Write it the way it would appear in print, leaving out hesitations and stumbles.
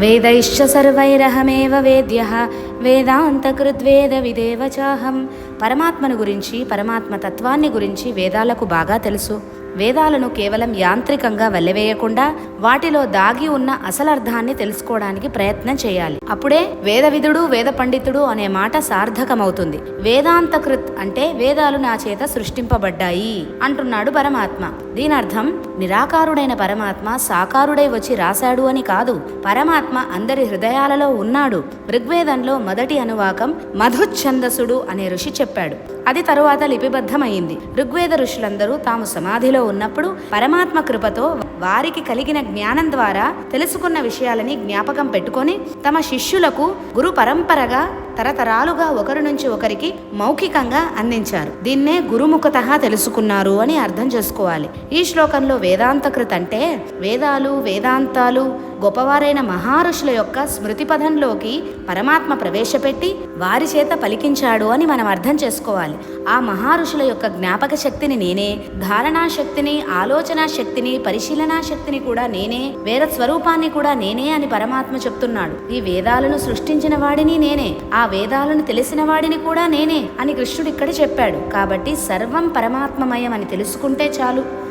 వేదైశ్చ సర్వైరహమేవ వేద్యః వేదాంతకృద్వేద విదేవ చాహం. పరమాత్మను గురించి, పరమాత్మ తత్వాన్ని గురించి వేదాలకు బాగా తెలుసు. వేదాలను కేవలం యాంత్రికంగా వల్లెవేయకుండా వాటిలో దాగి ఉన్న అసలర్థాన్ని తెలుసుకోవడానికి ప్రయత్నం చేయాలి. అప్పుడే వేదవిధుడు, వేద పండితుడు అనే మాట సార్థకమవుతుంది. వేదాంతకృత్ అంటే వేదాలు నా చేత సృష్టింపబడ్డాయి అంటున్నాడు పరమాత్మ. దీనర్థం నిరాకారుడైన పరమాత్మ సాకారుడై వచ్చి రాశాడు అని కాదు. పరమాత్మ అందరి హృదయాలలో ఉన్నాడు. ఋగ్వేదంలో మొదటి అనువాకం మధుచ్ఛందసుడు అనే ఋషి చెప్పాడు. అది తరువాత లిపిబద్ధమైంది. ఋగ్వేద ఋషులందరూ తాము సమాధిలో ఉన్నప్పుడు పరమాత్మ కృపతో వారికి కలిగిన జ్ఞానం ద్వారా తెలుసుకున్న విషయాలని జ్ఞాపకం పెట్టుకొని తమ శిష్యులకు గురు పరంపరగా తరతరాలుగా ఒకరి నుంచి ఒకరికి మౌఖికంగా అందించారు. దీన్నే గురుముఖతః తెలుసుకున్నారు అని అర్థం చేసుకోవాలి. ఈ శ్లోకంలో వేదాంతకృత్ అంటే వేదాలు, వేదాంతాలు గొప్పవారైన మహారుషుల యొక్క స్మృతి పదంలోకి పరమాత్మ ప్రవేశపెట్టి వారి చేత పలికించాడు అని మనం అర్థం చేసుకోవాలి. ఆ మహారుషుల యొక్క జ్ఞాపక శక్తిని నేనే, ధారణా శక్తిని, ఆలోచనా శక్తిని, పరిశీలనా శక్తిని కూడా నేనే, వేద స్వరూపాన్ని కూడా నేనే అని పరమాత్మ చెప్తున్నాడు. ఈ వేదాలను సృష్టించిన వాడిని నేనే, ఆ వేదాలను తెలిసిన వాడిని కూడా నేనే అని కృష్ణుడు ఇక్కడ చెప్పాడు. కాబట్టి సర్వం పరమాత్మమయం అని తెలుసుకుంటే చాలు.